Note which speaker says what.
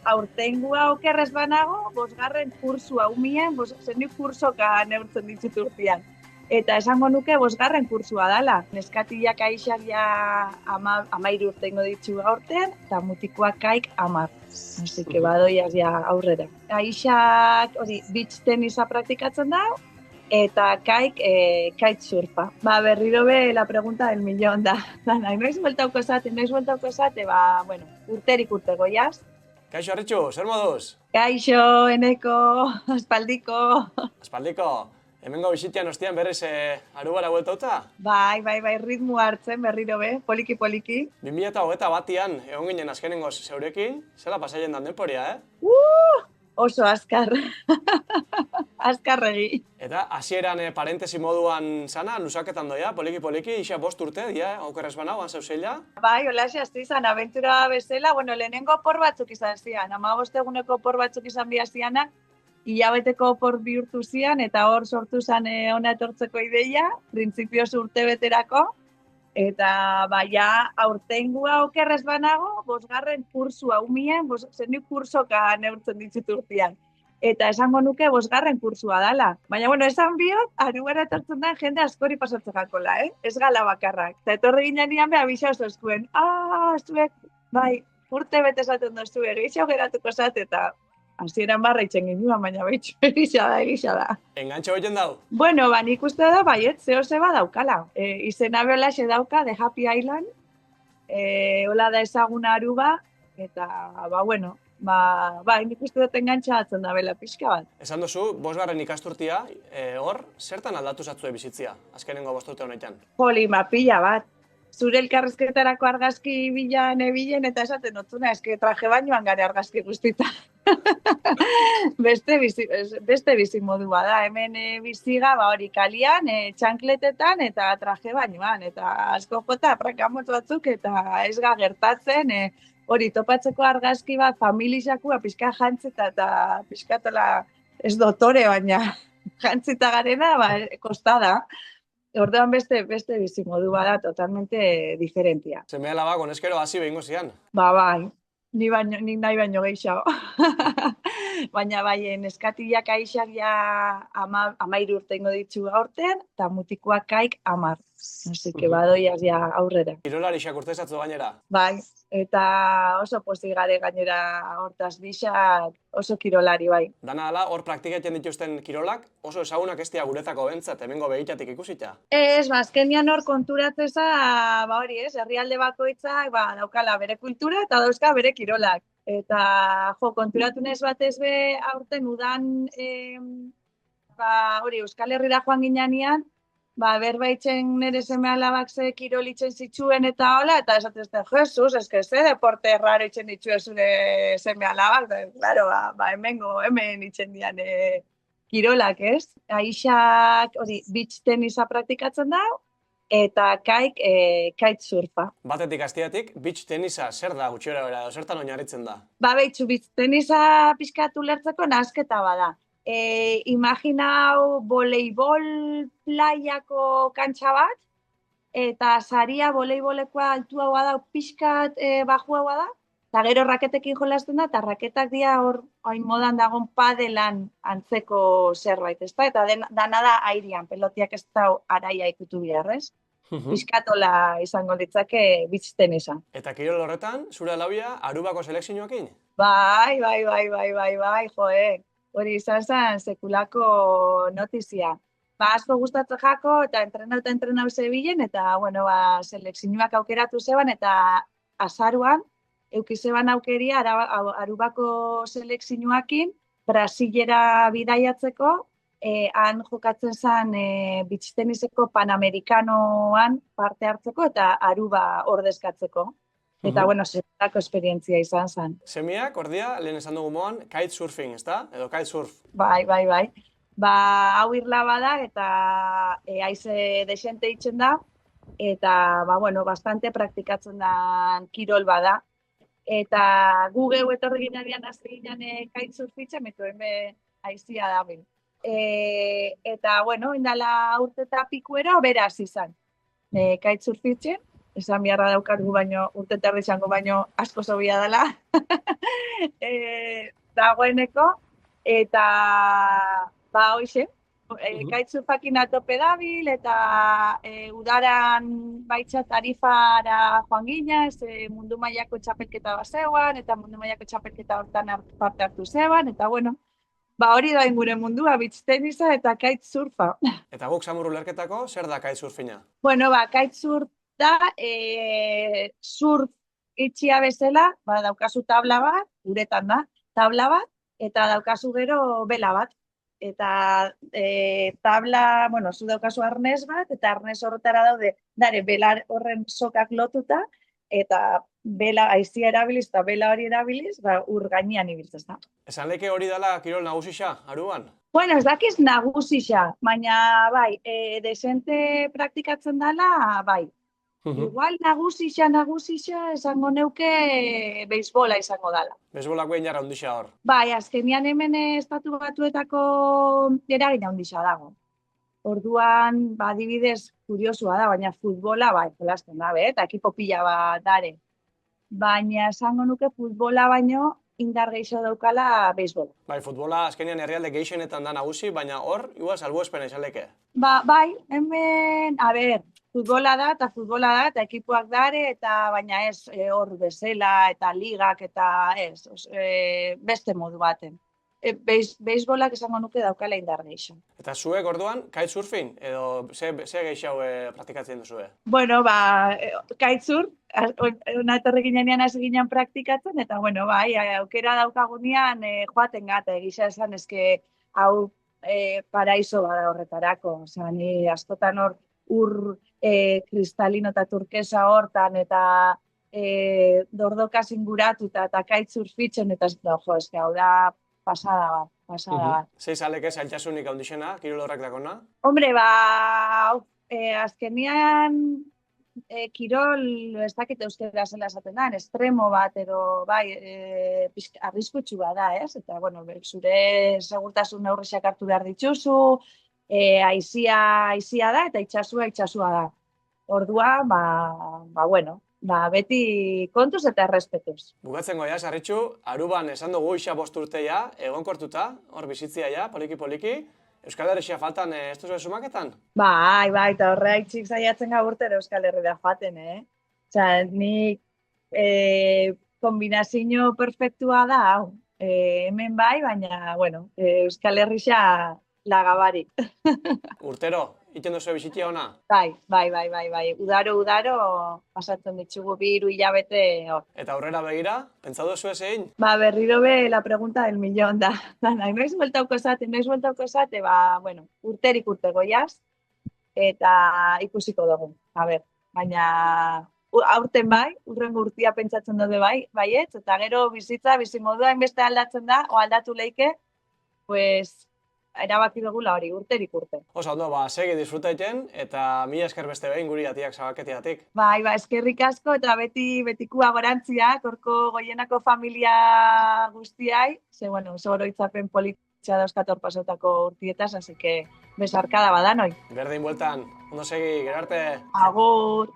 Speaker 1: aurtengua okerrez banago, bosgarren kursua umien, zeni kursoka neurtzen ditut urtean. Eta esango nuke bosgarren kursua dala. Neskatilak aixak ja 13 urtengo ditu aurten, eta mutikoak kaik 10. Así que badoiaz ja aurrera. Aixak, beach tenisa praktikatzen da, eta kaik kitesurfa. Berriro be la pregunta del millón da. Noiz bueltauko esate, bueno, urterik urte goiaz.
Speaker 2: Kaixo, Arritxu, zer moduz?
Speaker 1: Kaixo, eneko, aspaldiko.
Speaker 2: Aspaldiko, hemengo bisitian ostian berriz Arubara bueltauta?
Speaker 1: Bai, ritmo hartzen berriro be, poliki.
Speaker 2: 2021an egon ginen azkenengoz zeurekin, zela pasaien dan denporia,
Speaker 1: Oso azkar. Azkarregi.
Speaker 2: Eta hasieran parentesi moduan zana, lusaketan doia, poliki, isa 5 urte, dia, aukerrez banauan zeuzeila?
Speaker 1: Bai, holaxe hasti izan, abentura bezala, lehenengo opor batzuk izan zian, 15 eguneko opor batzuk izan bihazianak, hilabeteko opor bihurtu zian, eta hor sortu zen ona etortzeko ideia, printzipioz urte beterako, eta baina aurtengua okerrez banago, bosgarren kursua umien, zeni kursoka neurtzen ditut urtean. Eta esango nuke bosgarren kursua dala. Baina, esan biot, Arubara etortzen da jende askori pasatzen jakola, Ez gala bakarrak. Eta etorri ginen nian beha bisa oso eskuen. Zuek, bai, urte bete esaten doztu, egixo geratuko zat, eta hasieran barra itxen ginen, baina behitxu, egisa da.
Speaker 2: Engantxo behiten dau?
Speaker 1: Bueno, nik uste da, baiet, zeba daukala. Izena beholaxe dauka, The Happy Island, hola da ezaguna Aruba, eta, nik uste dut engantxatzen da bela pixka bat.
Speaker 2: Esan duzu, 5. ikasturtia, hor, zertan aldatu zatzue bizitzia, azkenengo 5 urte honetan?
Speaker 1: Joli, pila bat. Zure elkarrezketarako argazki bilan ebilen, eta esaten notzuna, traje bainoan gare argazki guztita. Beste bizi modua da, hemen biziga, hori kalian, txankletetan eta traje bainoan, eta asko jota prakamotz batzuk, eta ez gertatzen, hori topatzeko argazki bat, familizakua, pixka jantzita eta pixkatola ez dotore, baina jantzita garena, kostada. Orduan beste bizi modu bada totalmente diferentia.
Speaker 2: Seme alaba, koneskero hasi behingo zian?
Speaker 1: Bai, nik nahi baino gehiago. Baina neskatilak aixak ja 13 urtengo ditu aurten, eta mutikoak kaik 10. Así que badoiaz ja aurrera.
Speaker 2: Kirolarixak urte zatzu gainera?
Speaker 1: Bai, eta oso pozik gare gainera hortaz bisa oso kirolari, bai.
Speaker 2: Dana ala, hor praktikatzen dituzten kirolak oso ezagunak ez dira guretzako bentzat, hemengo begitatik ikusita?
Speaker 1: Ez, azkenian hor konturatzeza, hori ez, herrialde bakoitzak daukala bere kultura eta dauzka bere kirolak. Eta konturatu nez batez be aurten udan Euskal Herrira joan ginean, berbaitzen nire seme alabak ze kirolitzen zituen eta hola, eta esatezte, Jesus, ze deporte raro itzen ditue zure seme alabak, claro, hemen itzen dian kirolak, ez? Aixak, beach tenisa praktikatzen da, eta kaik kitesurfa.
Speaker 2: Batetik astiatik, beach tenisa zer da gutxiora bera, zertan oinarritzen da?
Speaker 1: Behitxu, beach tenisa pixkatu lertzeko nasketa bada. Imaginau voleibol playako kantxa bat, eta saria voleibolekoa altua da, pixkat bajua da, eta gero raketekin jolasten da, eta raketak dira hor modan dagon padelan antzeko zerbait, ezta? Eta dana da airean, pelotiak ez da araia ikutu biharrez. Pixkatola izango ditzake beach tenisa.
Speaker 2: Eta kirol horretan, zure alabia, Arubako selekzioekin?
Speaker 1: Bai, joe. Hori izan zen sekulako notizia. Asko gustatzen jako, eta entrenau zebilen, eta, selekzioak aukeratu zeban, eta azaruan, eukizeban aukeria Arubako selekzioakin, Brasilera bidaiatzeko, han jokatzen zen beach teniseko Panamerikanoan parte hartzeko, eta Aruba ordezkatzeko. Eta, zertako esperientzia izan zen.
Speaker 2: Semiak, ordia, lehen esan dugu moan, kitesurfing, ezta? Edo kitesurf.
Speaker 1: Bai. Hau irla bada eta haize desente itzen da, eta, bastante praktikatzen da kirol bada. Eta gu geu etorri ginean azte ginean kitesurfitzen, meto hemen haizia da bin. Eta, indala urte eta pikuera, beraz izan. Kitesurfitzen. esan beharra daukat gu baino, urte terdi izango baino asko zobia dela. Dagoeneko, eta hoxe, kitesurfakin atope dabil, eta udaran baitza tarifara joan ginez, mundu mailako txapelketa bat zegoan, eta mundu mailako txapelketa hortan parte hartu zegoan, eta bueno, hori da gure mundua, beach tenisa eta kitesurfa.
Speaker 2: Eta guk Samur ulerketako, zer da kitesurfina?
Speaker 1: Bueno, kitesurf da, surf itxia bezala, daukazu tabla bat, uretan da, tabla bat, eta daukazu gero bela bat. Eta tabla, bueno, zu daukazu arnez bat, eta arnez horretara daude, bela horren sokak lotuta, eta bela aizia erabiliz eta bela hori erabiliz, ur gainean ibiltzez da.
Speaker 2: Esan leke hori dela kirol nagusisa, Aruban?
Speaker 1: Bueno, ez dakiz nagusisa, baina bai, desente praktikatzen dela, bai. Igual nagusisa esango neuke beisbola izango dela.
Speaker 2: Beisbolak behin jarra ondisa hor.
Speaker 1: Bai, azkenian hemen estatu batuetako eragina ondisa dago. Orduan, adibidez, kuriosua da, baina futbola, bai, jolasten da, eta ekipo pila bat dare. Baina esango nuke futbola baino indar gehiago daukala beisbola.
Speaker 2: Bai, futbola azkenian herrialde gehienetan da nagusi, baina hor, igual salbuespena izan leke.
Speaker 1: Bai, hemen, futbola da, eta ekipoak dare, eta baina ez hor bezala, eta ligak, eta ez, beste modu baten. Beisbolak esango nuke daukala indar gehiago.
Speaker 2: Eta zuek orduan, kitesurfing, edo ze gehiago praktikatzen duzue?
Speaker 1: Bueno, kitesurf, ona etorri ginean hasi ginen praktikatzen, eta bueno, bai, aukera daukagunean joaten gata, egisa esan eske hau paraiso bada horretarako. Osea, ni askotan hor ur kristalino eta turkesa hortan, eta dordokas inguratuta, eta kitesurfitzen, eta eske hau da pasada bat.
Speaker 2: Zeiz aleke zailtasunik handixena, kirol horrek dakona?
Speaker 1: Hombre, azkenian kirol, ez dakit euskera zela esaten da, estremo bat, edo bai, arriskutsu da, ez? Eta, bueno, zure segurtasun neurriak hartu behar dituzu, aizia da, eta itxasua da. Ordua, bueno, beti kontuz eta errespetuz.
Speaker 2: Bukatzen goia, Sarritxu, Aruban esan dugu isa 5 urte ja, egonkortuta, hor bizitzia ja, poliki-poliki. Euskal Herria faltan ez duzu sumaketan?
Speaker 1: Bai, eta horregaitzik saiatzen gau urtero Euskal Herria faten, Osea, nik kombinazio perfektua da, hau. Hemen bai, baina, bueno, Euskal Herria lagabarik.
Speaker 2: Urtero, iten duzu bizitzia ona?
Speaker 1: Bai. Udaro pasatzen ditugu 2-3 hilabete hor.
Speaker 2: Eta aurrera begira, pentsatu duzu ezein?
Speaker 1: Berriro be la pregunta del millón da. Noiz bueltauko esate, bueno, urterik urte goiaz, eta ikusiko dugu. Baina aurten bai, urrengo urtia pentsatzen dute baietz, eta gero bizimodua inbeste aldatzen da, o aldatu leike, pues, erabaki dugula hori, urterik urte.
Speaker 2: Oso ondo, segi disfrutaiten, eta mila esker beste behin guri atiak zabaketiatik.
Speaker 1: Bai, eskerrik asko, eta betikua gorantziak, horko goienako familia guztiai, bueno, oroitzapen politxea dauzkator pasotako urtietaz, así que besarkada badanoi.
Speaker 2: Berdin bueltan, ondo segi, gero arte.
Speaker 1: Agur!